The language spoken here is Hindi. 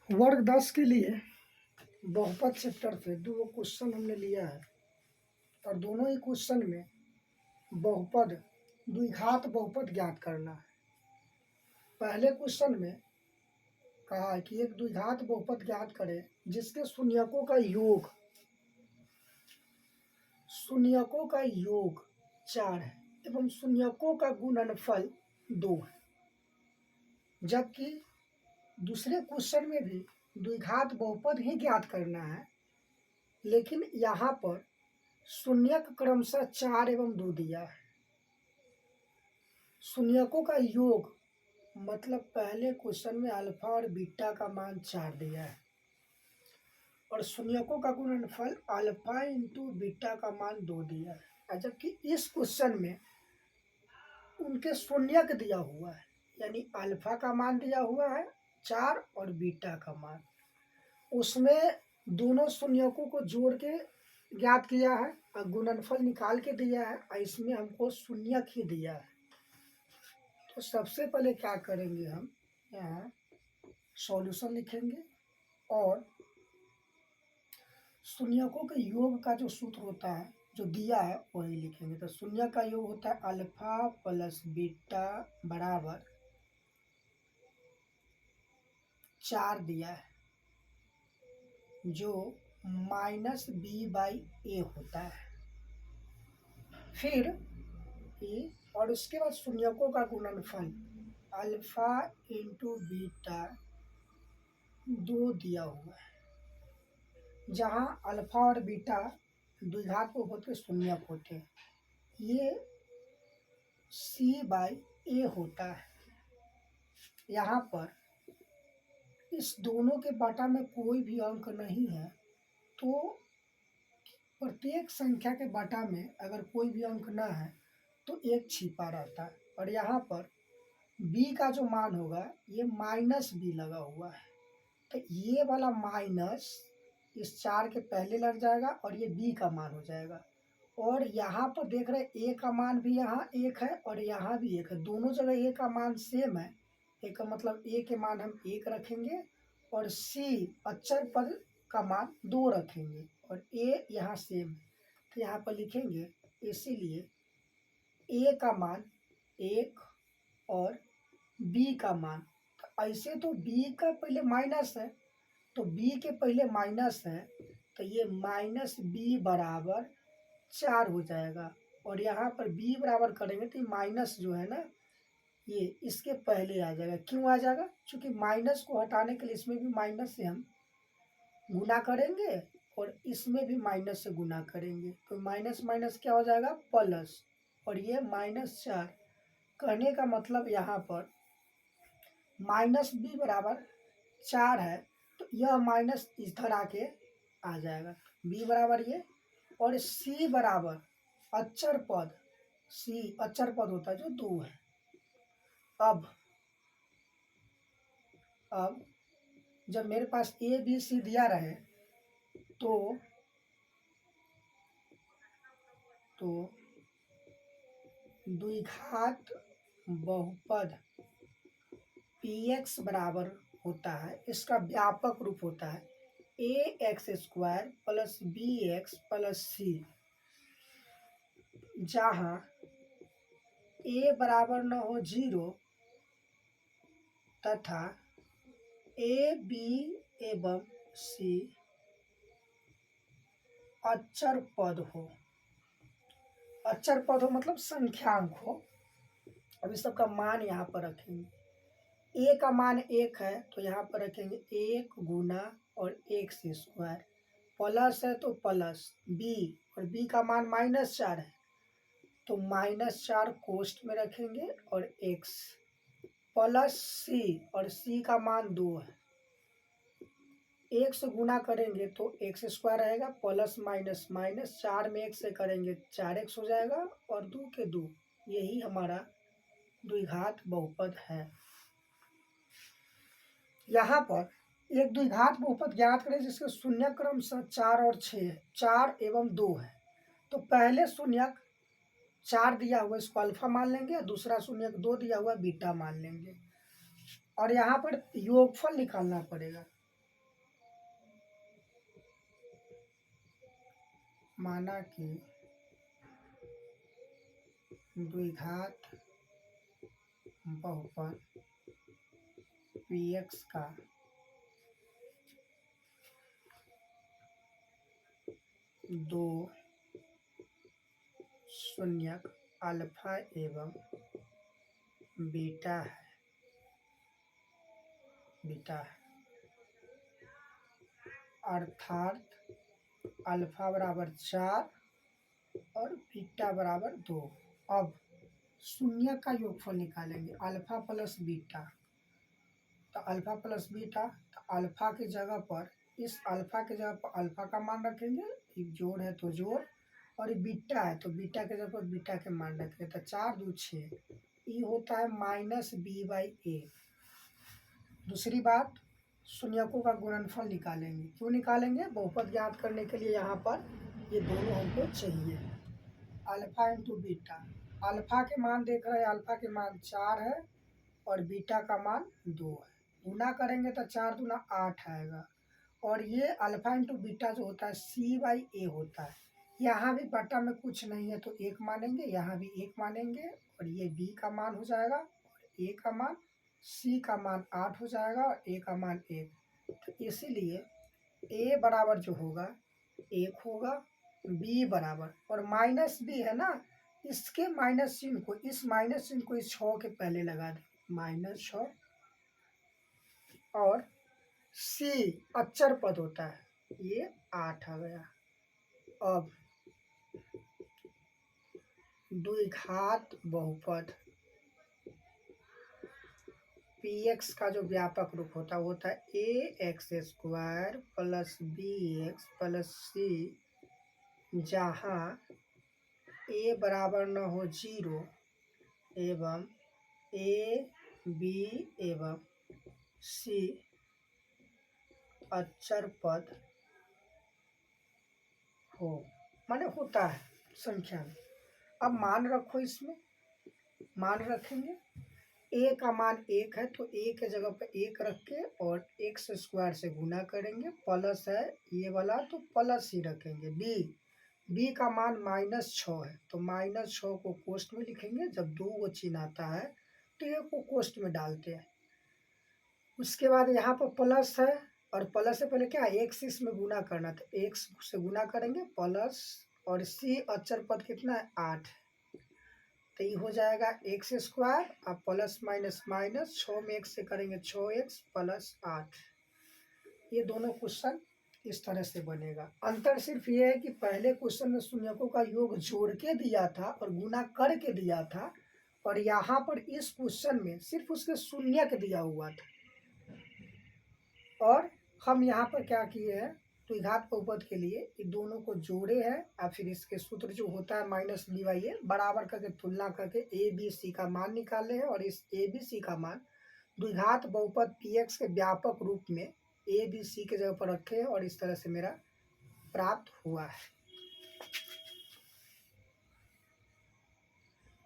वर्ग 10 के लिए बहुपद चैप्टर से दो क्वेश्चन हमने लिया है और दोनों ही क्वेश्चन में बहुपद द्विघात बहुपद ज्ञात करना है। पहले क्वेश्चन में कहा है कि एक द्विघात बहुपद ज्ञात करें जिसके शून्यकों का योग 4 है एवं शून्यकों का गुणनफल 2 है। जबकि दूसरे क्वेश्चन में भी द्विघात बहुपद ही ज्ञात करना है, लेकिन यहाँ पर शून्यक क्रमशः 4 एवं 2 दिया है। शून्यकों का योग मतलब पहले क्वेश्चन में अल्फा और बीटा का मान 4 दिया है और शून्यकों का गुणनफल अल्फा इंटू बीटा का मान 2 दिया है। जबकि इस क्वेश्चन में उनके शून्यक दिया हुआ है, यानी अल्फा का मान दिया हुआ है 4 और बीटा का मान, उसमें दोनों शून्यकों को जोड़ के ज्ञात किया है और गुणनफल निकाल के दिया है और इसमें हमको शून्यक ही दिया है। तो सबसे पहले क्या करेंगे, हम यहाँ सॉल्यूशन लिखेंगे और शून्यकों के योग का जो सूत्र होता है जो दिया है वही लिखेंगे। तो शून्य का योग होता है अल्फा प्लस बीटा बराबर 4 दिया है जो माइनस बी बाई ए होता है। फिर ए और उसके बाद शून्यकों का गुणनफल अल्फा इंटू बीटा 2 दिया हुआ है, जहाँ अल्फा और बीटा द्विघात बहुपद के शून्यक होते हैं। ये सी बाई ए होता है। यहाँ पर इस दोनों के बाटा में कोई भी अंक नहीं है, तो प्रत्येक संख्या के बाटा में अगर कोई भी अंक ना है तो एक छिपा रहता है। और यहाँ पर b का जो मान होगा ये माइनस बी लगा हुआ है, तो ये वाला माइनस इस 4 के पहले लग जाएगा और ये b का मान हो जाएगा। और यहाँ पर देख रहे हैं a का मान भी यहाँ 1 है और यहाँ भी 1 है, दोनों जगह a का मान सेम है। a का मतलब a के मान हम 1 रखेंगे और c अचर पद का मान 2 रखेंगे और a यहाँ सेम है, तो यहाँ पर लिखेंगे इसीलिए a का मान 1 और b का मान, तो ऐसे तो b का पहले माइनस है तो b के पहले माइनस है, तो ये माइनस b बराबर 4 हो जाएगा। और यहाँ पर b बराबर करेंगे तो माइनस जो है ना ये इसके पहले आ जाएगा। क्यों आ जाएगा? क्योंकि माइनस को हटाने के लिए इसमें भी माइनस से हम गुना करेंगे और इसमें भी माइनस से गुना करेंगे, तो माइनस माइनस क्या हो जाएगा प्लस, और ये -4। कहने का मतलब यहाँ पर माइनस बी बराबर 4 है, तो यह माइनस इधर आके आ जाएगा, b बराबर ये, और c बराबर अचर पद, c अचर पद होता है जो 2 है। अब जब मेरे पास a b c दिया रहे तो द्विघात बहुपद px बराबर होता है, इसका व्यापक रूप होता है ax² plus bx plus c, जहाँ a बराबर न हो 0 तथा a b एवं c अचर पद हो। अचर पद हो मतलब संख्यांक हो। अब इस सब का मान यहाँ पर रखेंगे। a का मान 1 है तो यहाँ पर रखेंगे 1 गुना और x², प्लस है तो प्लस b, और b का मान -4 है तो -4 कोष्ठ में रखेंगे और x प्लस c, और c का मान 2 है, 1 से गुना करेंगे तो x² रहेगा, प्लस माइनस माइनस 4 में 1 से करेंगे 4x हो जाएगा और 2 के 2। यही हमारा द्विघात बहुपद है। यहाँ पर एक द्विघात बहुपद ज्ञात करें जिसके शून्यक क्रमशः 4 और 6 है, 4 एवं 2 है। तो पहले शून्यक 4 दिया हुआ इसको अल्फा मान लेंगे और दूसरा शून्यक 2 दिया हुआ बीटा मान लेंगे, और यहाँ पर योगफल निकालना पड़ेगा। माना कि द्विघात बहुपद px का दो शून्यक अल्फा एवं बीटा है अर्थात अल्फा बराबर 4 और बीटा बराबर 2। अब शून्य का योगफल निकालेंगे, अल्फा प्लस बीटा। तो अल्फा प्लस बीटा, तो अल्फा की जगह पर इस अल्फा की जगह पर अल्फा का मान रखेंगे, एक जोड़ है तो जोड़, और ये बीटा है तो बीटा की जगह पर बीटा के मान रखेंगे। तो 4 2 6, ये होता है -b/a। दूसरी बात, शून्यकों का गुणनफल निकालेंगे। क्यों निकालेंगे? बहुपद ज्ञात करने के लिए यहाँ पर ये दोनों हमको चाहिए। अल्फा इंटू बीटा, अल्फा के मान देख रहे हैं, अल्फा के मान 4 है और बीटा का मान 2 है। गुना करेंगे तो 4 दूना 8 आएगा। और ये अल्फा इंटू बीटा जो होता है c/a होता है। यहाँ भी बटा में कुछ नहीं है तो 1 मानेंगे, यहाँ भी 1 मानेंगे, और ये b का मान हो जाएगा, और a का मान, c का मान 8 हो जाएगा, और a का मान 1। तो इसीलिए a बराबर जो होगा 1 होगा, b बराबर, और माइनस b है ना, इसके माइनस चिन्ह को, इस माइनस चिन्ह को इस 6 के पहले लगा दें, -6। और c अचर पद होता है, ये 8 आ गया। अब द्विघात बहुपद px का जो व्यापक रूप होता है वो होता है ax² plus bx plus c, जहाँ a बराबर न हो 0 एवं a b एवं c अचर पद हो, माने होता है संख्या में। अब मान रखो, इसमें मान रखेंगे, a का मान 1 है तो a के जगह पे 1 रख के और x² से गुना करेंगे, प्लस है ये वाला तो प्लस ही रखेंगे। b का मान -6 है तो -6 को कोष्ठ में लिखेंगे। जब 2 को चिन्ह आता है तो ये को कोष्ठ में डालते हैं। उसके बाद यहाँ पर प्लस है, और प्लस से पहले क्या है, x इसमें गुना करना, तो x से गुना करेंगे प्लस, और c अचर पद कितना है 8, तो ये हो जाएगा x² अब प्लस माइनस माइनस, 6 में 1 से करेंगे 6x प्लस 8। ये दोनों क्वेश्चन इस तरह से बनेगा। अंतर सिर्फ ये है कि पहले क्वेश्चन में शून्यकों का योग जोड़ के दिया था और गुना करके दिया था, और यहाँ पर इस क्वेश्चन में सिर्फ उसके शून्यक दिया हुआ था। और हम यहाँ पर क्या किए हैं, द्विघात बहुपद के लिए ये दोनों को जोड़े हैं, और फिर इसके सूत्र जो होता है -b/a बराबर करके तुलना करके a b c का मान निकाले हैं, और इस a b c का मान द्विघात बहुपद px के व्यापक रूप में a b c के जगह पर रखे हैं, और इस तरह से मेरा प्राप्त हुआ है।